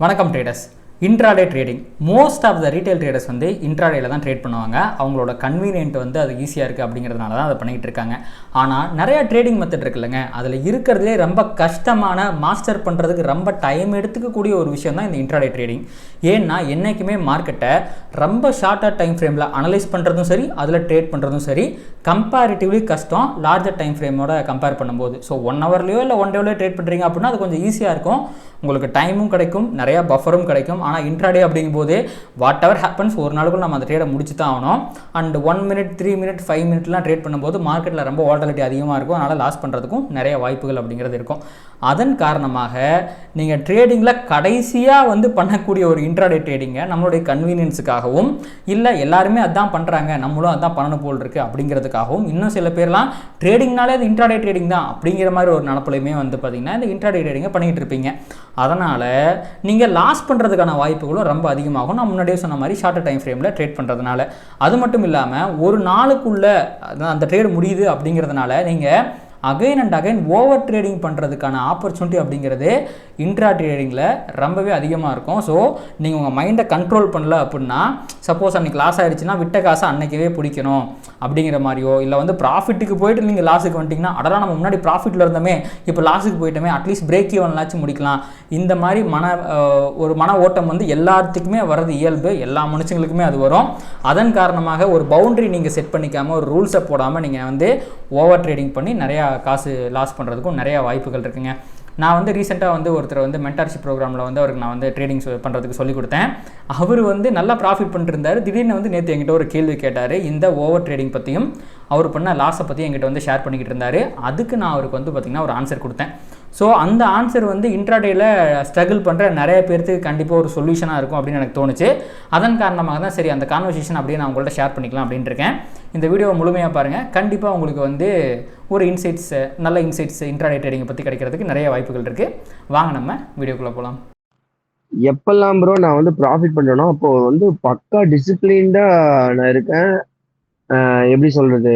வணக்கம் traders. Intraday trading most of the retail traders வந்து இன்ட்ராடேல தான் ட்ரேட் பண்ணுவாங்க. அவங்களோட கன்வீனியன்ட் வந்து அது ஈஸியாக இருக்குது அப்படிங்கிறதுனால தான் அதை பண்ணிகிட்டு இருக்காங்க. ஆனால் நிறையா ட்ரேடிங் மெத்தட் இருக்குல்லங்க, அதில் இருக்கிறதுலே ரொம்ப கஷ்டமான மாஸ்டர் பண்ணுறதுக்கு ரொம்ப டைம் எடுத்துக்கக்கூடிய ஒரு விஷயம் தான் இந்த இன்ட்ராடே ட்ரேடிங். ஏன்னா என்றைக்குமே மார்க்கெட்டை ரொம்ப ஷார்ட்டாக டைம் ஃப்ரேமில் அனலைஸ் பண்ணுறதும் சரி, அதில் ட்ரேட் பண்ணுறதும் சரி கம்பேரிட்டிவ்லி கஷ்டம் லார்ஜர் டைம் ஃப்ரேமோட கம்பேர் பண்ணும்போது. ஸோ 1 ஹவர்லையோ இல்லை 1 டேலையோ ட்ரேட் பண்ணுறீங்க அப்படின்னா அது கொஞ்சம் ஈஸியாக இருக்கும், உங்களுக்கு டைமும் கிடைக்கும், நிறையா பஃபரும் கிடைக்கும். ஆனால் இன்ட்ராடே அப்படிங்கும்போது வாட் எவர் ஹேப்பன்ஸ் ஒரு நாளுக்குள்ள நம்ம அந்த ட்ரேடை முடிச்சு தான் ஆகணும். அண்ட் 1 மினிட் 3 மினிட் 5 மினிட்லாம் ட்ரேட் பண்ணும்போது மார்க்கெட்டில் ரொம்ப வாலட்டிலிட்டி அதிகமாக இருக்கும், அதனால் லாஸ் பண்ணுறதுக்கும் நிறைய வாய்ப்புகள் அப்படிங்கிறது இருக்கும். அதன் காரணமாக நீங்கள் ட்ரேடிங்கில் கடைசியாக வந்து பண்ணக்கூடிய ஒரு இன்ட்ராடே ட்ரேடிங்கை நம்மளுடைய கன்வீனியன்ஸுக்காகவும் இல்லை எல்லாருமே அதான் பண்ணுறாங்க நம்மளும் அதான் பண்ணணும் போல் இருக்குது அப்படிங்கிறதுக்காகவும், இன்னும் சில பேர்லாம் ட்ரேடிங்னாலே அது இன்ட்ராடே ட்ரேடிங் தான் அப்படிங்கிற மாதிரி ஒரு நினப்புலையுமே வந்து பார்த்திங்கன்னா இந்த இன்ட்ராடே ட்ரேடிங்கை பண்ணிகிட்டு இருப்பீங்க. அதனால் நீங்கள் லாஸ் பண்ணுறதுக்கான வாய்ப்புகளும் ரொம்ப அதிகமாகும். நான் முன்னாடியே சொன்ன மாதிரி ஷார்ட் டைம் ஃப்ரேமில் ட்ரேட் பண்ணுறதுனால. அது மட்டும் இல்லாமல் ஒரு நாளுக்குள்ளே அந்த ட்ரேடு முடியுது அப்படிங்கிறதுனால நீங்கள் again and again over trading பண்ணுறதுக்கான ஆப்பர்ச்சுனிட்டி அப்படிங்கிறது இன்ட்ரா ட்ரேடிங்கில் ரொம்பவே அதிகமாக இருக்கும். ஸோ நீங்கள் உங்கள் மைண்டை கண்ட்ரோல் பண்ணல அப்படின்னா, சப்போஸ் அன்றைக்கி லாஸ் ஆகிடுச்சுன்னா விட்ட காசை அன்றைக்கவே பிடிக்கணும் அப்படிங்கிற மாதிரியோ, இல்லை வந்து ப்ராஃபிட்டுக்கு போயிட்டு நீங்கள் லாஸுக்கு வந்துட்டிங்கன்னா அடலாம் நம்ம முன்னாடி ப்ராஃபிட்டில் இருந்தோமே இப்போ லாஸுக்கு போயிட்டோமே அட்லீஸ்ட் பிரேக் ஈவன்லாச்சும் முடிக்கலாம், இந்த மாதிரி ஒரு மன ஓட்டம் வந்து எல்லாத்துக்குமே வர்றது இயல்பு, எல்லா மனுஷங்களுக்குமே அது வரும். அதன் காரணமாக ஒரு பவுண்டரி நீங்கள் செட் பண்ணிக்காமல், ஒரு ரூல்ஸை போடாமல் நீங்கள் வந்து ஓவர் ட்ரேடிங் பண்ணி நிறையா காசு லாஸ் பண்ணுறதுக்கும் நிறையா வாய்ப்புகள் இருக்குங்க. நான் வந்து ரீசெண்டாக வந்து ஒருத்தர் வந்து மென்டார்ஷிப் ப்ரோக்ராமில் வந்து அவருக்கு நான் வந்து ட்ரேடிங் பண்ணுறதுக்கு சொல்லிக் கொடுத்தேன். அவர் வந்து நல்லா ப்ராஃபிட் பண்ணிட்டு இருந்தார். திடீர்னு வந்து நேற்று என்கிட்ட ஒரு கேள்வி கேட்டார். இந்த ஓவர் ட்ரேடிங் பற்றியும் அவர் பண்ண லாஸை பற்றி என்கிட்ட வந்து ஷேர் பண்ணிக்கிட்டு இருந்தார். அதுக்கு நான் அவருக்கு வந்து பார்த்திங்கன்னா ஒரு ஆன்சர் கொடுத்தேன். ஸோ அந்த ஆன்சர் வந்து இன்ட்ராடேயில் ஸ்ட்ரகிள் பண்ணுற நிறைய பேருக்கு கண்டிப்பாக ஒரு சொல்யூஷனாக இருக்கும் அப்படின்னு எனக்கு தோணுச்சு. அதன் காரணமாக தான் சரி அந்த கான்வர்சேஷன் அப்படியே நான் உங்கள்கிட்ட ஷேர் பண்ணிக்கலாம் அப்படின்ட்டு இருக்கேன். இந்த வீடியோவை முழுமையாக பாருங்கள், கண்டிப்பாக உங்களுக்கு வந்து ஒரு இன்சைட்ஸ், நல்ல இன்சைட்ஸ் இன்ட்ராடே ட்ரேடிங்கை பற்றி கிடைக்கிறதுக்கு நிறைய வாய்ப்புகள் இருக்குது. வாங்க நம்ம வீடியோக்குள்ளே போகலாம். எப்பெல்லாம் ப்ரோ நான் வந்து ப்ராஃபிட் பண்ணுறேனோ அப்போ வந்து பக்கா டிசிப்ளின்டாக நான் இருக்கேன். எப்படி சொல்கிறது,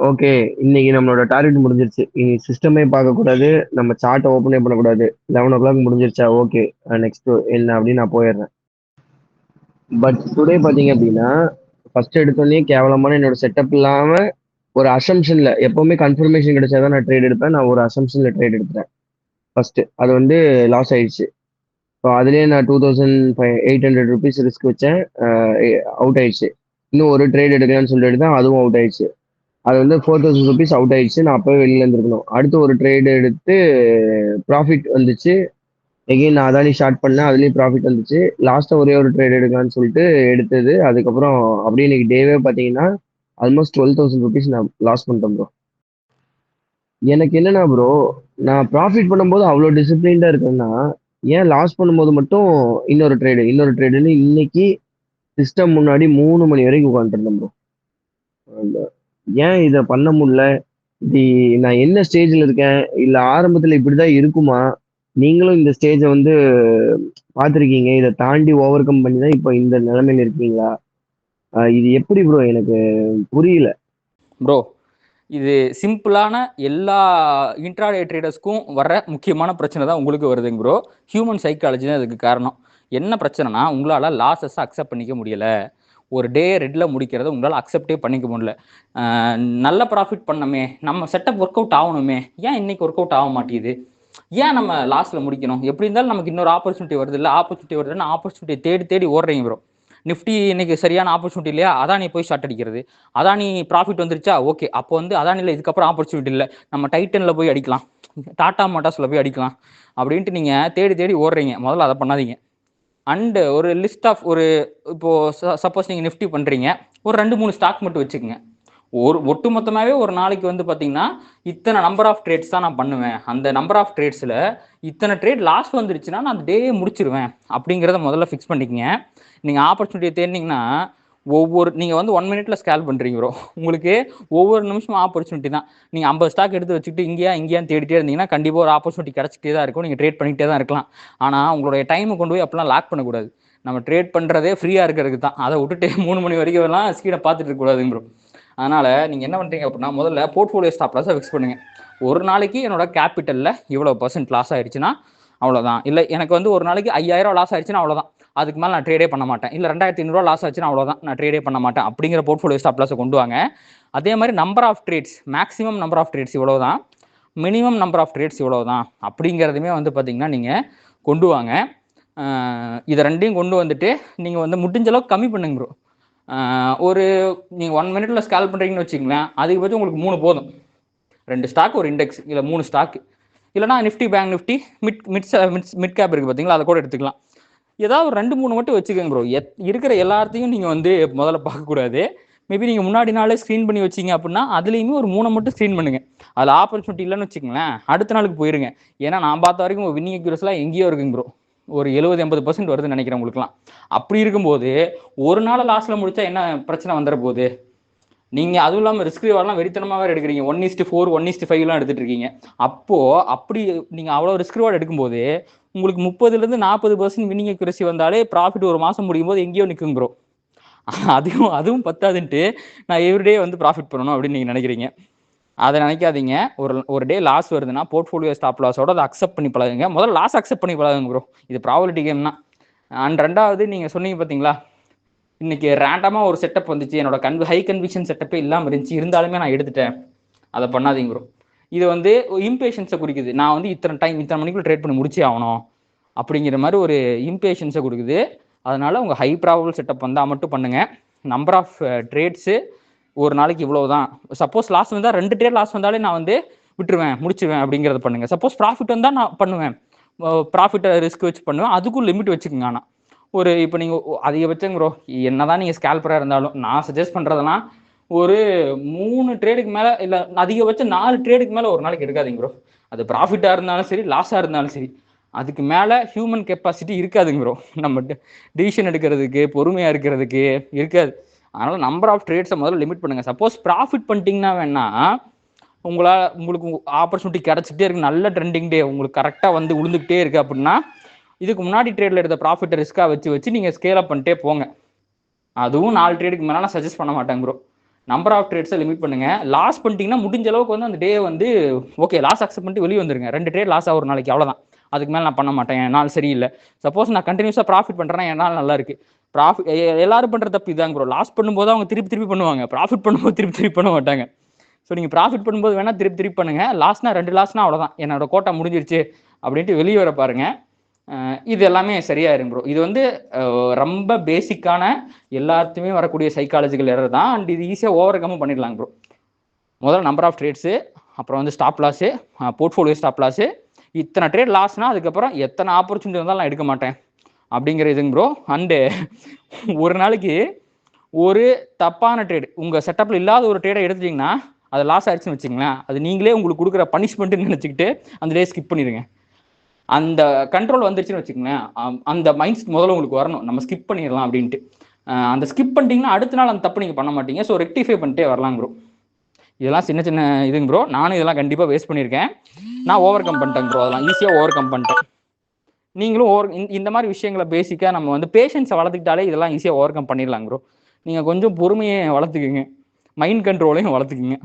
ஓகே இன்னைக்கு நம்மளோட டார்கெட் முடிஞ்சிருச்சு, இனி சிஸ்டமே பார்க்கக்கூடாது, நம்ம சார்ட்டை ஓப்பனே பண்ணக்கூடாது, 11 o'clock முடிஞ்சிருச்சா, ஓகே நெக்ஸ்ட் என்ன அப்படின்னு நான் போயிடுறேன். பட் டுடே பார்த்தீங்க அப்படின்னா ஃபர்ஸ்ட் எடுத்தோடனே கேவலமான என்னோட செட்டப் இல்லாமல் ஒரு அசம்ஷனில், எப்போவுமே கன்ஃபர்மேஷன் கிடைச்சாதான் நான் ட்ரேட் எடுப்பேன், நான் ஒரு அசம்ஷனில் ட்ரேட் எடுத்துட்டேன். ஃபர்ஸ்ட் அது வந்து லாஸ் ஆயிடுச்சு. ஸோ அதுலேயே நான் 2800 rupees ரிஸ்க் வச்சேன், அவுட் ஆயிடுச்சு. இன்னும் ஒரு ட்ரேட் எடுக்கலான்னு சொல்லிட்டு தான் அதுவும் அவுட் ஆயிடுச்சு. அது வந்து 4000 rupees அவுட் ஆயிடுச்சு. நான் அப்போவே வெளியில இருந்திருக்கணும். அடுத்து ஒரு ட்ரேடு எடுத்து ப்ராஃபிட் வந்துச்சு. எகெயின் நான் அதானி ஷார்ட் பண்ணேன், அதுலேயும் ப்ராஃபிட் வந்துச்சு. லாஸ்ட்டாக ஒரே ஒரு ட்ரேட் எடுக்கலான்னு சொல்லிட்டு எடுத்தது. அதுக்கப்புறம் அப்படியே இன்னைக்கு டேவே பார்த்தீங்கன்னா ஆல்மோஸ்ட் 12,000 rupees நான் லாஸ் பண்ணிட்டேன் ப்ரோ. எனக்கு என்னன்னா ப்ரோ, நான் ப்ராஃபிட் பண்ணும்போது அவ்வளோ டிசிப்ளின்டாக இருக்கேன்னா, ஏன் லாஸ் பண்ணும்போது மட்டும் இன்னொரு ட்ரேடுன்னு இன்னைக்கு சிஸ்டம் முன்னாடி 3 மணி வரைக்கும் உட்காந்துருந்தேன் ப்ரோ. ஏன் இதை பண்ண முடியல? இது நான் என்ன ஸ்டேஜில் இருக்கேன், இல்லை ஆரம்பத்தில் இப்படிதான் இருக்குமா? நீங்களும் இந்த ஸ்டேஜை வந்து பார்த்துருக்கீங்க, இதை தாண்டி ஓவர் கம் பண்ணி தான் இப்போ இந்த நிலைமையில இருக்கீங்களா? இது எப்படி ப்ரோ, எனக்கு புரியல ப்ரோ. இது சிம்பிளான எல்லா இன்ட்ராடே ட்ரேடர்ஸ்க்கும் வர முக்கியமான பிரச்சனை தான் உங்களுக்கு வருதுங்க ப்ரோ. ஹியூமன் சைக்காலஜி தான் இதுக்கு காரணம். என்ன பிரச்சனைனா, உங்களால் லாஸஸை அக்செப்ட் பண்ணிக்க முடியலை. ஒரு டே ரெட்டில் முடிக்கிறத உங்களால் அக்செப்டே பண்ணிக்க முடியல. நல்ல ப்ராஃபிட் பண்ணமே, நம்ம செட்டப் ஒர்க் அவுட் ஆகணுமே, ஏன் இன்னைக்கு ஒர்க் அவுட் ஆக மாட்டேங்குது, ஏன் நம்ம லாஸ்ட்டில் முடிக்கணும், எப்படி இருந்தாலும் நமக்கு இன்னொரு ஆப்பர்ச்சுனிட்டி வருது இல்லை, ஆப்பர்ச்சுனிட்டி வருதுன்னா ஆப்பர்ச்சுனிட்டியை தேடி தேடி ஓடுறீங்க ப்ரோ. நிஃப்டி இன்னைக்கு சரியான ஆப்பர்ச்சுனிட்டி இல்லையா, அதானி போய் ஷார்ட் அடிக்கிறது. அதானி ப்ராஃபிட் வந்துருச்சா, ஓகே அப்போ வந்து அதானியில் இதுக்கப்புறம் ஆப்பர்ச்சுனிட்டி இல்லை, நம்ம டைட்டனில் போய் அடிக்கலாம், டாடா மோட்டார்ஸில் போய் அடிக்கலாம் அப்படின்ட்டு நீங்கள் தேடி தேடி ஓடுறீங்க. முதல்ல அதை பண்ணாதீங்க. அண்டு ஒரு லிஸ்ட் ஆஃப் ஒரு இப்போது சப்போஸ் நீங்கள் நிஃப்டி பண்ணுறீங்க, ஒரு 2-3 ஸ்டாக் மட்டும் வச்சுக்கோங்க. ஒட்டு மொத்தமாகவே ஒரு நாளைக்கு வந்து பார்த்தீங்கன்னா இத்தனை நம்பர் ஆஃப் ட்ரேட்ஸ் தான் நான் பண்ணுவேன், அந்த நம்பர் ஆஃப் ட்ரேட்ஸில் இத்தனை ட்ரேட் லாஸ் வந்துருச்சுன்னா நான் அந்த டேயே முடிச்சிருவேன் அப்படிங்கிறத முதல்ல ஃபிக்ஸ் பண்ணிக்கங்க. நீங்கள் ஆப்பர்ச்சுனிட்டியை தேடினீங்கன்னா நீங்கள் வந்து 1 minute ஸ்கேல் பண்ணுறீங்க ப்ரோ, உங்களுக்கு ஒவ்வொரு நிமிஷமும் ஆப்பர்ச்சுனிட்டி தான். நீங்கள் 50 ஸ்டாக் எடுத்து வச்சுக்கிட்டு இங்கேயான்னு தேடிட்டே இருந்தீங்கன்னா கண்டிப்பாக ஒரு ஆப்பர்ச்சுனிட்டி கிடச்சிட்டே தான் இருக்கும், நீங்கள் ட்ரேட் பண்ணிகிட்டே தான் இருக்கலாம். ஆனால் உங்களுடைய டைமை கொண்டு போய் அப்படிலாம் லாக் பண்ணக்கூடாது. நம்ம ட்ரேட் பண்ணுறதே ஃப்ரீயாக இருக்கிறதுக்கு தான், அதை விட்டுட்டு 3 மணி வரைக்கும் எல்லாம் ஸ்கீடை பார்த்துட்டு இருக்கக்கூடாதுங்க ப்ரோ. அதனால் நீங்கள் என்ன பண்ணுறீங்க அப்படின்னா, முதல்ல போர்ட்ஃபோலியோ ஸ்டாப் லாஸை ஃபிக்ஸ் பண்ணுங்கள். ஒரு நாளைக்கு என்னோட கேபிட்டலில் இவ்வளோ % லாஸ் ஆயிடுச்சுன்னா அவ்வளோதான். இல்லை எனக்கு வந்து ஒரு நாளைக்கு 5000 லாஸ் ஆயிடுச்சுன்னா அவ்வளோதான், அதுக்கு மேலே நான் ட்ரேடே பண்ண மாட்டேன். இல்லை 2500 லாஸ் ஆச்சுன்னா அவ்வளோதான், நான் ட்ரேடே பண்ண மாட்டேன் அப்படிங்கிற போர்ட்ஃபோலியோ ஸ்டாப் லாஸை கொண்டு வாங்க. அதே மாதிரி number of trades, maximum number of trades இவ்வளோ தான், மினிமம் நம்பர் ஆஃப் ட்ரேட்ஸ் இவ்வளோ தான் அப்படிங்கிறதுமே வந்து பார்த்திங்கன்னா நீங்கள் கொண்டு வாங்க. இதை ரெண்டையும் கொண்டு வந்துட்டு நீங்கள் வந்து முடிஞ்ச அளவுக்கு கம்மி பண்ணுங்க ப்ரோ. ஒரு நீங்கள் 1 மினிட்ல ஸ்கேல் பண்ணுறீங்கன்னு வச்சுங்களேன், அதிகபட்சம் உங்களுக்கு 3 போதும். 2 ஸ்டாக் ஒரு இண்டெக்ஸ், இல்லை 3 ஸ்டாக்கு, இல்லைனா Nifty bank Nifty mid cap இருக்குது பார்த்தீங்களா, அதை கூட எடுத்துக்கலாம். ஏதாவது ஒரு 2-3 மட்டும் வச்சுக்கோங்க ப்ரோ. இருக்கிற எல்லாத்தையும் நீங்கள் வந்து முதல்ல பார்க்கக்கூடாது. மேபி நீங்கள் முன்னாடி நாளே ஸ்க்ரீன் பண்ணி வச்சிங்க அப்படின்னா அதுலேயுமே ஒரு 3 மட்டும் ஸ்க்ரீன் பண்ணுங்கள். அதில் ஆப்பர்ச்சுனிட்டி இல்லைன்னு வச்சுக்கோங்களேன், அடுத்த நாளுக்கு போயிருங்க. ஏன்னா நான் பார்த்த வரைக்கும் வின்னிங் அக்யூரஸிலாம் எங்கேயோ இருக்குங்க ப்ரோ, ஒரு 70-80% வருதுன்னு நினைக்கிறேன் உங்களுக்குலாம். அப்படி இருக்கும்போது ஒரு நாள் லாஸில் முடிச்சா என்ன பிரச்சனை வந்துட போகுது? நீங்கள் அதுவும் இல்லாமல் ரிஸ்க் ரிவார்ட்லாம் வெறித்தனமாக வேறு எடுக்கிறீங்க, 1:4 1:5 எடுத்துகிட்டு இருக்கீங்க. அப்போது அப்படி நீங்கள் அவ்வளோ ரிஸ்க் ரிவார்டு எடுக்கும்போது உங்களுக்கு 30-40% வின்னிங் அக்யூரசி வந்தாலே ப்ராஃபிட் ஒரு மாதம் முடியும் போது எங்கேயோ நிற்கும் ப்ரோ. அதுவும் பத்தாதுன்ட்டு நான் எவ்ரிடே வந்து ப்ராஃபிட் பண்ணணும் அப்படின்னு நீங்கள் நினைக்கிறீங்க. அதை நினைக்காதீங்க. ஒரு டே லாஸ் வருதுன்னா போர்ட்ஃபோலியோ ஸ்டாப் லாஸோட அதை அக்செப்ட் பண்ணி பழகுங்க. முதல்ல லாஸ் அக்செப்ட் பண்ணி பழகுங்க ப்ரோ, இது ப்ராபபிலிட்டி கேம்னா. அண்ட் ரெண்டாவது நீங்கள் சொன்னீங்க பார்த்தீங்களா, இன்னைக்கு ரேண்டமாக ஒரு செட்டப் வந்துச்சு, என்னோட ஹை கன்விக்ஷன் செட்டப்பே இல்லாமல் இருந்துச்சு, இருந்தாலுமே நான் எடுத்துட்டேன், அதை பண்ணாதீங்க ப்ரோ. இது வந்து இம்பேஷன்ஸை குறிக்குது. நான் வந்து இத்தனை மணிக்குள்ள ட்ரேட் பண்ணி முடிச்சே ஆகணும் அப்படிங்கிற மாதிரி ஒரு இம்பேஷன்ஸை கொடுக்குது. அதனால உங்கள் ஹை ப்ராபபிள் செட்டப் வந்தால் மட்டும் பண்ணுங்க. நம்பர் ஆஃப் ட்ரேட்ஸு ஒரு நாளைக்கு இவ்வளோ தான். சப்போஸ் லாஸ் வந்தால் 2 ட்ரேட் லாஸ் வந்தாலே நான் வந்து விட்டுருவேன், முடிச்சுவேன் அப்படிங்கிறத பண்ணுங்க. சப்போஸ் ப்ராஃபிட் வந்தால் நான் பண்ணுவேன், ப்ராஃபிட்டை ரிஸ்க் வச்சு பண்ணுவேன், அதுக்கும் லிமிட் வச்சுக்கோங்க. ஆனால் ஒரு இப்போ நீங்கள் அதிகபட்சம் ப்ரோ என்னதான் நீங்கள் ஸ்கேல்பராக இருந்தாலும் நான் சஜஸ்ட் பண்ணுறதுலாம் ஒரு 3 ட்ரேடுக்கு மேலே, இல்லை அதிகபட்சம் 4 ட்ரேடுக்கு மேலே ஒரு நாளைக்கு எடுக்காதீங்க ப்ரோ. அது ப்ராஃபிட்டாக இருந்தாலும் சரி லாஸாக இருந்தாலும் சரி, அதுக்கு மேலே ஹியூமன் கெப்பாசிட்டி இருக்காதுங்க ப்ரோ. நம்ம டிசிஷன் எடுக்கிறதுக்கு பொறுமையாக இருக்கிறதுக்கு இருக்காது. அதனால் நம்பர் ஆஃப் ட்ரேட்ஸை முதல்ல லிமிட் பண்ணுங்கள். சப்போஸ் ப்ராஃபிட் பண்ணிட்டீங்கன்னா வேணா உங்களுக்கு ஆப்பர்ச்சுனிட்டி கிடச்சிட்டே இருக்கு, நல்ல ட்ரெண்டிங் டே உங்களுக்கு கரெக்டாக வந்து உளுந்துக்கிட்டே இருக்குது அப்படின்னா இதுக்கு முன்னாடி ட்ரேடில் எடுத்த ப்ராஃபிட்டை ரிஸ்க்காக வச்சு நீங்கள் ஸ்கேல் அப் பண்ணிட்டே போங்க. அதுவும் 4 ட்ரேடுக்கு மேலே நான் சஜஸ்ட் பண்ண மாட்டேன் ப்ரோ. நம்பர் ஆஃப் ட்ரேட்ஸை லிமிட் பண்ணுங்கள். லாஸ் பண்ணிட்டீங்கன்னா முடிஞ்ச அளவுக்கு வந்து அந்த டே வந்து ஓகே லாஸ் அக்செப்ட் பண்ணிட்டு வெளியே வந்துருங்க. 2 ட்ரேட் லாஸ் ஆகும் ஒரு நாளைக்கு, அவ்வளோதான். அதுக்கு மேலே நான் பண்ண மாட்டேன், என் நாள் சரியில்லை. சப்போஸ் நான் கண்டினியூஸாக ப்ராஃபிட் பண்ணுறேன்னா என் நாள் நல்லா இருக்குது. ப்ராஃபிட் எல்லாரும் பண்ணுற தப்பு இதாங்க ப்ரோ. லாஸ் பண்ணும்போது அவங்க திருப்பி பண்ணுவாங்க, ப்ராஃபிட் பண்ணும்போது திருப்பி பண்ண மாட்டாங்க. ஸோ நீங்கள் ப்ராஃபிட் பண்ணும்போது வேணால் திருப்பி பண்ணுங்கள். லாஸ்னா 2 லாஸ்னா அவ்வளோதான், என்னோட கோட்டா முடிஞ்சிருச்சு அப்படின்ட்டு வெளியே வர பாருங்கள். இது எல்லாமே சரியாயிரும் ப்ரோ. இது வந்து ரொம்ப பேசிக்கான எல்லாத்தையுமே வரக்கூடிய சைக்காலஜிக்கல் எரர் தான். அண்ட் இது ஈஸியாக ஓவர் கம் பண்ணிடலாங்க ப்ரோ. முதல்ல நம்பர் ஆஃப் ட்ரேட்ஸு, அப்புறம் வந்து stop loss, portfolio stop loss, இத்தனை ட்ரேட் லாஸ்னால் அதுக்கப்புறம் எத்தனை ஆப்பர்ச்சுனிட்டி வந்தாலும் நான் எடுக்க மாட்டேன் அப்படிங்கிற இதுங்க ப்ரோ. அண்டு ஒரு நாளைக்கு ஒரு தப்பான ட்ரேடு உங்கள் செட்டப்பில் இல்லாத ஒரு ட்ரேடை எடுத்துட்டிங்கன்னா அது லாஸ் ஆயிடுச்சுன்னு வச்சுங்களேன், அது நீங்களே உங்களுக்கு கொடுக்குற பனிஷ்மெண்ட்டுன்னு நினச்சிக்கிட்டு அந்த டே ஸ்கிப் பண்ணிடுங்க. அந்த கண்ட்ரோல் வந்துருச்சுன்னு வச்சுக்கோங்களேன், அந்த மைண்ட் செட் முதல்ல உங்களுக்கு வரணும், நம்ம ஸ்கிப் பண்ணிடலாம் அப்படின்ட்டு. அந்த ஸ்கிப் பண்ணிட்டீங்கன்னா அடுத்த நாள் அந்த தப்பு நீங்கள் பண்ண மாட்டீங்க. ஸோ ரெக்டிஃபை பண்ணிட்டே வரலாம் ப்ரோ. இதெல்லாம் சின்ன இதுங்க ப்ரோ. நானும் இதெல்லாம் கண்டிப்பாக வேஸ்ட் பண்ணியிருக்கேன். நான் ஓவர் கம் பண்ணிட்டேன் ப்ரோ, அதெல்லாம் ஈஸியாக ஓவர் கம் பண்ணிட்டேன். நீங்களும் இந்த மாதிரி விஷயங்களை பேசிக்காக நம்ம வந்து பேஷன்ஸை வளர்த்துக்கிட்டாலே இதெல்லாம் ஈஸியாக ஓவர் கம் பண்ணிடலாம் ப்ரோ. நீங்கள் கொஞ்சம் பொறுமையை வளர்த்துக்குங்க, மைண்ட் கண்ட்ரோலையும் வளர்த்துக்குங்க.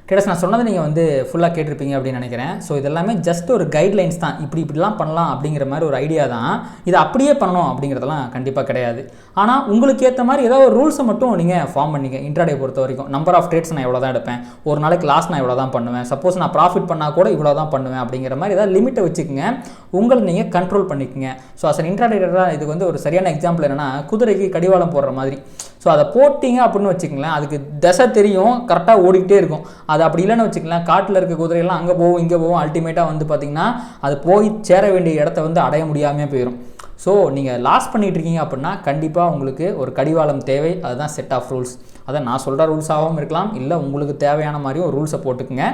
கேட்டஸ் நான் சொன்னதை நீங்கள் வந்து ஃபுல்லாக கேட்டிருப்பீங்க அப்படின்னு நினைக்கிறேன். ஸோ இதெல்லாமே ஜஸ்ட் ஒரு கைட்லைன்ஸ் தான், இப்படிலாம் பண்ணலாம் அப்படிங்கிற மாதிரி ஒரு ஐடியா தான். இதை அப்படியே பண்ணணும் அப்படிங்கிறதெல்லாம் கண்டிப்பாக கிடையாது. ஆனால் உங்களுக்கு ஏற்ற மாதிரி ஏதாவது ஒரு ரூல்ஸை மட்டும் நீங்கள் ஃபார்ம் பண்ணிங்க. இன்ட்ராடே பொறுத்த வரைக்கும் நம்பர் ஆஃப் ட்ரேட்ஸ் நான் இவ்வளோ தான் எடுப்பேன், ஒரு நாளைக்கு லாஸ் நான் இவ்வளோ தான் பண்ணுவேன், சப்போஸ் நான் ப்ராஃபிட் பண்ணால் கூட இவ்வளோ தான் பண்ணுவேன் அப்படிங்கிற மாதிரி ஏதாவது லிமிட்டை வச்சுக்கோங்க, உங்களை நீங்கள் கண்ட்ரோல் பண்ணிக்கோங்க. ஸோ அஸ் அன் இன்ட்ராடேட்டராக இதுக்கு வந்து ஒரு சரியான எக்ஸாம்பிள் என்னென்னா, குதிரைக்கு கடிவாளம் போடுற மாதிரி. ஸோ அதை போட்டிங்க அப்படின்னு வச்சுக்கங்களேன், அதுக்கு திசை தெரியும், கரெக்டாக ஓடிக்கிட்டே இருக்கும். அது அப்படி இல்லைன்னு வச்சுக்கலாம், காட்டில் இருக்க குதிரையெல்லாம் அங்கே போகும் இங்கே போகும், அல்டிமேட்டாக வந்து பார்த்திங்கன்னா அது போய் சேர வேண்டிய இடத்த வந்து அடைய முடியாமல் போயிடும். ஸோ நீங்கள் லாஸ் பண்ணிகிட்டு இருக்கீங்க அப்படின்னா கண்டிப்பாக உங்களுக்கு ஒரு கடிவாளம் தேவை. அதுதான் செட் ஆஃப் ரூல்ஸ். அதை நான் சொல்கிற ரூல்ஸாகவும் இருக்கலாம், இல்லை உங்களுக்கு தேவையான மாதிரியும் ஒரு ரூல்ஸை போட்டுக்குங்க.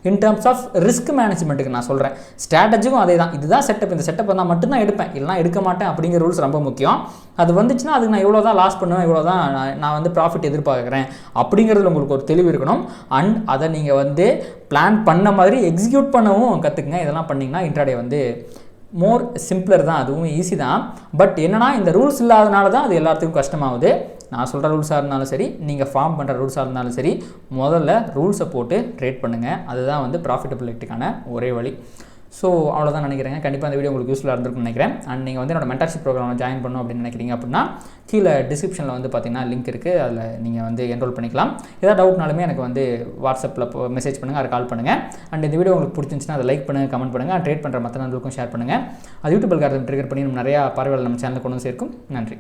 இன் டர்ம்ஸ் ஆஃப் ரிஸ்க் மேனேஜ்மெண்ட்டுக்கு நான் சொல்கிறேன். ஸ்ட்ராட்டஜிக்கும் அதே தான். இதுதான் செட்டப், இந்த செட்டப் வந்தால் மட்டும்தான் எடுப்பேன், இல்லைனா எடுக்க மாட்டேன் அப்படிங்கிற ரூல்ஸ் ரொம்ப முக்கியம். அது வந்துச்சுன்னா அதுக்கு நான் இவ்வளோ தான் லாஸ் பண்ணுவேன், இவ்வளோ தான் நான் வந்து ப்ராஃபிட் எதிர்பார்க்குறேன் அப்படிங்கிறதுல உங்களுக்கு ஒரு தெளிவு இருக்கணும். அண்ட் அதை நீங்கள் வந்து பிளான் பண்ண மாதிரி எக்ஸிக்யூட் பண்ணவும் கற்றுக்குங்க. இதெல்லாம் பண்ணிங்கன்னா இன்ட்ராடே வந்து மோர் சிம்பிளர் தான், அதுவும் ஈஸி தான். பட் என்னன்னா இந்த ரூல்ஸ் இல்லாதனால தான் அது எல்லாத்துக்கும் கஷ்டமாகுது. நான் சொல்கிற ரூல்ஸாக இருந்தாலும் சரி, நீங்கள் ஃபார்ம் பண்ணுற ரூல்ஸாக இருந்தாலும் சரி, முதல்ல ரூல்ஸை போட்டு ட்ரேட் பண்ணுங்கள். அதுதான் வந்து ப்ராஃபிட்டபிலிட்டிக்கான ஒரே வழி. ஸோ அவ்வளோதான் நினைக்கிறேங்க. கண்டிப்பாக அந்த வீடியோ உங்களுக்கு யூஸ்ஃபுல்லாக இருந்திருக்கும்னு நினைக்கிறேன். அண்ட் நீங்கள் வந்து என்னோட மென்டர்ஷிப் ப்ரோக்ராமில் ஜாயின் பண்ணணும் அப்படின்னு நினைக்கிறீங்க அப்படின்னா கீழே டிஸ்கிரிப்ஷனில் வந்து பார்த்தீங்கன்னா லிங்க் இருக்குது, அதில் நீங்கள் வந்து என்ரோல் பண்ணிக்கலாம். ஏதாவது டவுட்னாலுமே எனக்கு வந்து வாட்ஸ்அப்பில் மெசேஜ் பண்ணுங்கள், அதை கால் பண்ணுங்கள். அண்ட் இந்த வீடியோ உங்களுக்கு பிடிச்சிருந்துச்சுன்னா அதை லைக் பண்ணுங்கள், கமெண்ட் பண்ணுங்கள், ட்ரேட் பண்ணுற மற்ற நண்பர்களுக்கும் ஷேர் பண்ணுங்கள். அது யூடியூப் அல்காரிதம் ட்ரிகர் பண்ணி நம்ம நிறையா பார்வையாளர் நம்ம சேனலுக்கு கொண்டு வந்து சேர்க்கும். நன்றி.